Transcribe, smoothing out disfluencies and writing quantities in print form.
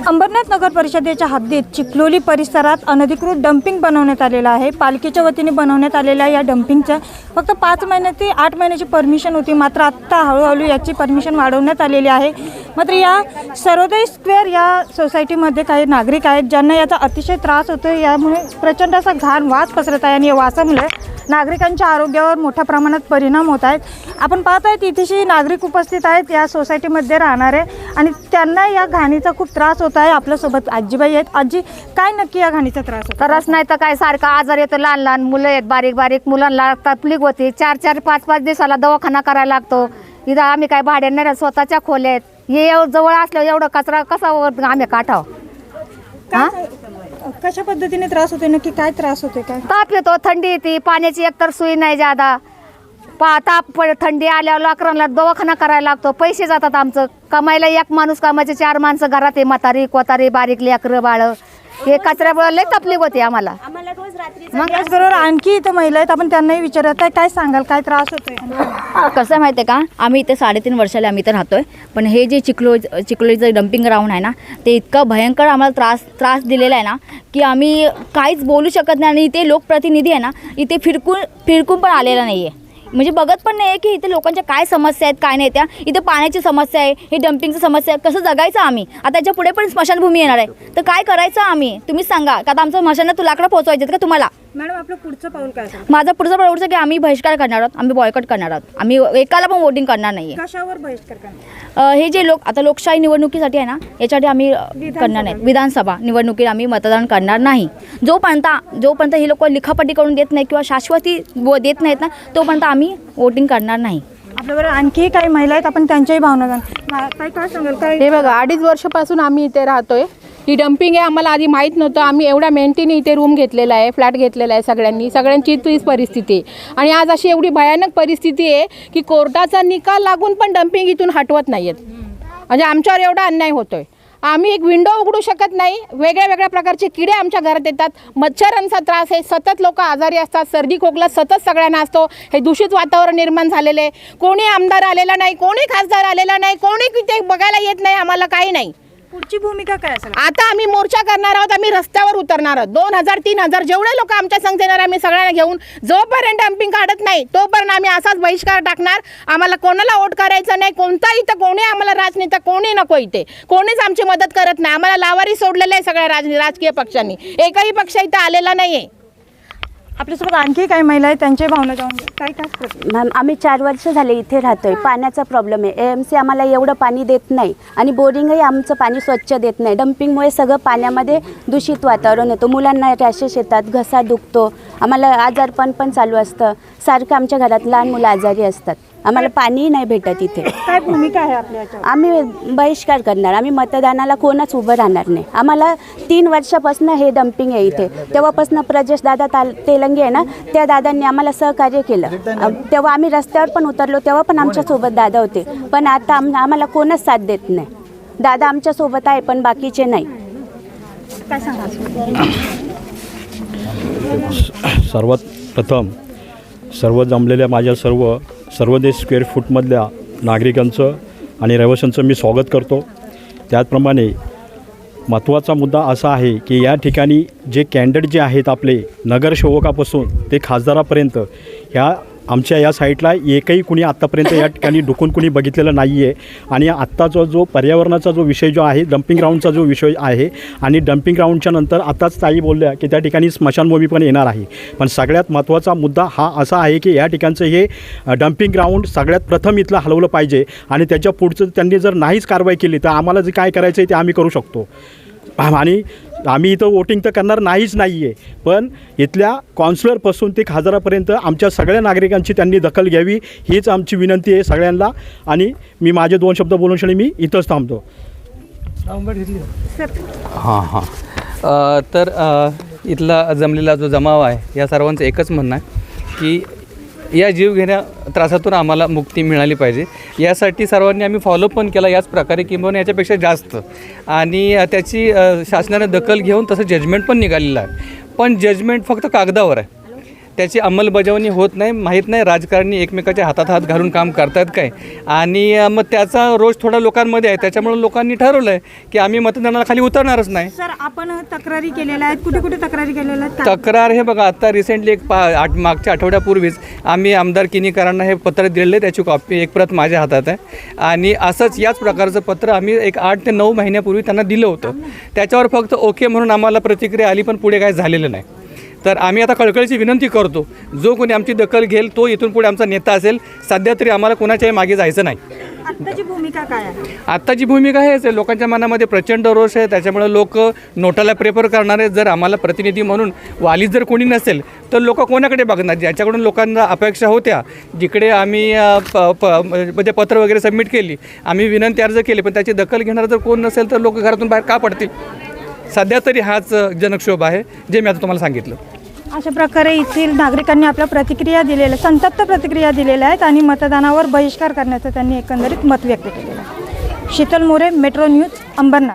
अंबरनाथ नगर परिषदेच्या हद्दीत चिखलोली परिसरात अनधिकृत डंपिंग बनवण्यात आलेलं आहे। पालिकेच्या वतीने बनवण्यात आलेल्या या डंपिंगच्या फक्त 5 महिने ते 8 महिन्याची परमिशन होती, मात्र आत्ता हळूहळू याची परमिशन वाढवण्यात आलेली आहे। मात्र या सर्वोदय स्क्वेअर या सोसायटीमध्ये काही नागरिक आहेत ज्यांना याचा अतिशय त्रास होतो। यामुळे प्रचंड असा घाण वास पसरत आहे आणि या वासामुळे नागरिकांच्या आरोग्यावर मोठ्या प्रमाणात परिणाम होत आहेत। आपण पाहत आहेत इथेशी नागरिक उपस्थित आहेत या सोसायटीमध्ये राहणारे आणि त्यांना या घाणीचा खूप त्रास होत आहे। आपल्यासोबत आजीबाई आहेत। आजी, काय नक्की या घाणीचा त्रास होतो? त्रास नाही तर काय, सारखा आजार येतो। लहान लहान मुलं आहेत, बारीक बारीक मुलांना तकलीफ होती। 4-4, 5-5 दिवसाला दवाखाना करायला लागतो। इथं आम्ही काय भाड्याने नाही, स्वतःच्या खोल्या आहेत। हे जवळ असल्यावर एवढं कचरा कसा आम्ही काढावं? कशा पद्धतीने त्रास होते, नक्की काय त्रास होते? काय ताप येतो, थंडी येते, पाण्याची एकतर सोय नाही ज्यादा। ताप थंडी आल्यावर लाकरांना दवाखाना करायला लागतो, पैसे जातात आमचं। कमायला एक माणूस कामाचे 4 माणसं घरात आहे, म्हातारी कोतारी बारीक लेकरं बाळ। हे कचऱ्यामुळे लई तकलीफ होते आम्हाला। मग याचबरोबर आणखी इथं महिला आहेत, आपण त्यांनाही विचारत आहे, काय सांगाल, काय त्रास होतोय? कसं माहिती आहे का, आम्ही इथे 3.5 वर्षाला आम्ही इथे राहतोय, पण हे जे चिखलोलीचं डम्पिंग ग्राउंड आहे ना, ते इतकं भयंकर आम्हाला त्रास दिलेला आहे ना की आम्ही काहीच बोलू शकत नाही। आणि इथे लोकप्रतिनिधी आहे ना, इथे फिरकून पण आलेला नाही आहे, म्हणजे बघत पण नाही आहे की इथे लोकांच्या काय समस्या आहेत काय नाही। त्या इथे पाण्याची समस्या आहे, हे डम्पिंगची समस्या आहे, कसं जगायचं आम्ही? आता त्याच्या पुढे पण स्मशानभूमी येणार आहे, तर काय करायचं आम्ही? तुम्हीच सांगा। का आता आमचं स्मशानात लाकडं पोहोचवायचं का तुम्हाला? मॅडम, आपलं पुढचं पाऊल काय असेल? माझं पुढचं पाऊल की आम्ही बहिष्कार करणार आहोत, आम्ही बॉयकॉट करणार आहोत, आम्ही एकाला पण वोटिंग करणार नाही। कशावर बहिष्कार करणार? हे जे आता लोकशाही निवडणुकीसाठी आहे ना, याच्यासाठी आम्ही करणार नाही। विधानसभा निवडणुकीत आम्ही मतदान करणार नाही। जोपर्यंत हे लोक लिखापट्टी करून देत नाही किंवा शाश्वती देत नाहीत ना, तोपर्यंत आम्ही वोटिंग करणार नाही। आपल्याबरोबर आणखी काही महिला आहेत, आपण त्यांच्याही भावना जाणून काय सांगाल? काय हे बघा, 2.5 वर्षापासून आम्ही इथे राहतोय। ही डम्पिंग आहे, आम्हाला आधी माहीत नव्हतं। आम्ही एवढ्या मेहनतीने इथे रूम घेतलेला आहे, फ्लॅट घेतलेला आहे सगळ्यांची तीच परिस्थिती आहे। आणि आज अशी एवढी भयानक परिस्थिती आहे की कोर्टाचा निकाल लागून पण डम्पिंग इथून हटवत नाही आहेत। म्हणजे आमच्यावर एवढा अन्याय होतोय। आम्ही एक विंडो उघडू शकत नाही, वेगळ्या प्रकारचे किडे आमच्या घरात येतात, मच्छरांचा त्रास आहे, सतत लोक आजारी असतात, सर्दी खोकला सतत सगळ्यांना असतो। हे दूषित वातावरण निर्माण झालेलं आहे। कोणी आमदार आलेला नाही, कोणी खासदार आलेला नाही, कोणी तिथे बघायला येत नाही, आम्हाला काही नाही। पुढची भूमिका काय असेल? आता आम्ही मोर्चा करणार आहोत, आम्ही रस्त्यावर उतरणार आहोत। 2000-3000 जेवढे लोक आमच्या संघ येणार, आम्ही सगळ्यांना घेऊन जोपर्यंत डम्पिंग काढत नाही तोपर्यंत आम्ही असाच बहिष्कार टाकणार। आम्हाला कोणाला वोट करायचं नाही, कोणता इथं कोणी आम्हाला राजनेता कोणी नको, इथे कोणीच आमची मदत करत नाही। आम्हाला लावारी सोडलेलं आहे सगळ्या राजकीय पक्षांनी, एकही पक्ष इथं आलेला नाही आहे। आपल्यासोबत आणखी काही महिला आहेत, त्यांची भावना जाणून काय मॅम, आम्ही 4 वर्ष झाले इथे राहतोय। पाण्याचा प्रॉब्लेम आहे, AMC आम्हाला एवढं पाणी देत नाही आणि बोरिंगही आमचं पाणी स्वच्छ देत नाही। डम्पिंगमुळे सगळं पाण्यामध्ये दूषित वातावरण येतं, मुलांना रॅशेस येतात, घसा दुखतो, आम्हाला आजारपण पण चालू असतं सारखं। आमच्या घरात लहान मुलं आजारी असतात, आम्हाला पाणीही नाही भेटत इथे। काय भूमिका आहे आपल्या? आम्ही बहिष्कार करणार, आम्ही मतदानाला कोणच उभं राहणार नाही। आम्हाला 3 वर्षापासून हे डम्पिंग आहे इथे, तेव्हापासून प्रजेश दादा तेलंगे आहे ना, त्या दादांनी आम्हाला सहकार्य केलं। तेव्हा आम्ही रस्त्यावर पण उतरलो, तेव्हा पण आमच्यासोबत दादा होते, पण आता आम्हाला कोणच साथ देत नाही। दादा आमच्यासोबत आहे पण बाकीचे नाही। काय सांगा? सर्वात प्रथम सर्व जमलेल्या माझ्या सर्वोदय स्क्वेअर फूटमधल्या नागरिकांचं आणि रहिवाशांचं मी स्वागत करतो। त्याचप्रमाणे महत्त्वाचा मुद्दा असा आहे की या ठिकाणी जे कॅन्डिडेट जे आहेत आपले नगरसेवकापासून ते खासदारापर्यंत ह्या आमच्या या साईटला एकही कुणी आत्तापर्यंत या ठिकाणी डुकून कुणी बघितलेलं नाही आहे। आणि आत्ताचा जो पर्यावरणाचा जो विषय जो आहे, डम्पिंग ग्राउंडचा जो विषय आहे, आणि डम्पिंग ग्राउंडच्या नंतर आताच ताई बोलल्या की त्या ठिकाणी स्मशानभूमी पण येणार आहे। पण सगळ्यात महत्त्वाचा मुद्दा हा असा आहे की या ठिकाणचं हे डम्पिंग ग्राउंड सगळ्यात प्रथम इथलं हलवलं पाहिजे आणि त्याच्या पुढचं त्यांनी जर नाहीच कारवाई केली तर आम्हाला जे काय करायचं आहे ते आम्ही करू शकतो। आणि आम्ही इथं वोटिंग तर करणार नाही आहे, पण इथल्या काउन्सिलरपासून ते खासदारापर्यंत आमच्या सगळ्या नागरिकांची त्यांनी दखल घ्यावी हीच आमची विनंती आहे सगळ्यांना। आणि मी माझे 2 शब्द बोलून मी इथंच थांबतो। तर इथला जमलेला जो जमाव आहे या सर्वांचं एकच म्हणणं आहे की या जीवघेण्या त्रासातून आम्हाला मुक्ती मिळाली पाहिजे। यासाठी सर्वांनी आम्ही फॉलो पण केला याच प्रकारे, किंबहुना याच्यापेक्षा जास्त, आणि त्याची शासनाने दखल घेऊन तसं जजमेंट पण निघालेलं आहे। पण जजमेंट फक्त कागदावर आहे, त्याची अंमलबजावणी होत नाही. माहीत नाही राजकारणी एकमेकाच्या हातात हात घालून काम करतात काय, आणि मग त्याचा रोष थोडा लोकांमध्ये आहे. त्याच्यामुळे लोकांनी ठरवलं आहे की आम्ही मतदानाला खाली उतरणारच नाही. सर, आपण तक्रारी केलेल्या आहेत, कुठे कुठे तक्रारी केलेल्या आहेत? काय? तक्रार हे बघा, आता रिसेंटली मागच्या आठवड्यापूर्वीच आम्ही आमदार किनीकरांना हे पत्र दिलेलं आहे. त्याची कॉपी एक प्रत माझ्या हातात आहे, आणि असंच याच प्रकारचं पत्र आम्ही एक 8 ते 9 महिन्यापूर्वी त्यांना दिलं होतं. त्याच्यावर फक्त ओके म्हणून आम्हाला प्रतिक्रिया आली, पण पुढे काय झालेलं नाही. तर आम्ही आता कळकळीची विनंती करतो, जो कोणी आमची दखल घेईल तो इथून पुढे आमचा नेता असेल. सध्या तरी आम्हाला कोणाच्याही मागे जायचं नाही. आत्ताची भूमिका काय आहे? आत्ताची भूमिका हेच आहे, लोकांच्या मनामध्ये प्रचंड रोष आहे. त्याच्यामुळे लोक नोटाला प्रेफर करणार आहेत. जर आम्हाला प्रतिनिधी म्हणून वालीच जर कोणी नसेल तर लोक कोणाकडे बघणार? ज्याच्याकडून लोकांना अपेक्षा होत्या, जिकडे आम्ही म्हणजे पत्र वगैरे सबमिट केली, आम्ही विनंती अर्ज केले, पण त्याची दखल घेणार जर कोण नसेल तर लोक घरातून बाहेर का पडतील? सध्या तरी हाच जनक्षोभ आहे, जे मी आता तुम्हाला सांगितलं. अशा प्रकारे येथील नागरिकांनी आपल्या प्रतिक्रिया दिलेल्या, संतप्त प्रतिक्रिया दिलेल्या आहेत आणि मतदानावर बहिष्कार करण्याचं त्यांनी एकंदरीत मत व्यक्त केलेलं आहे. Sheetal More, metro news, Ambernath.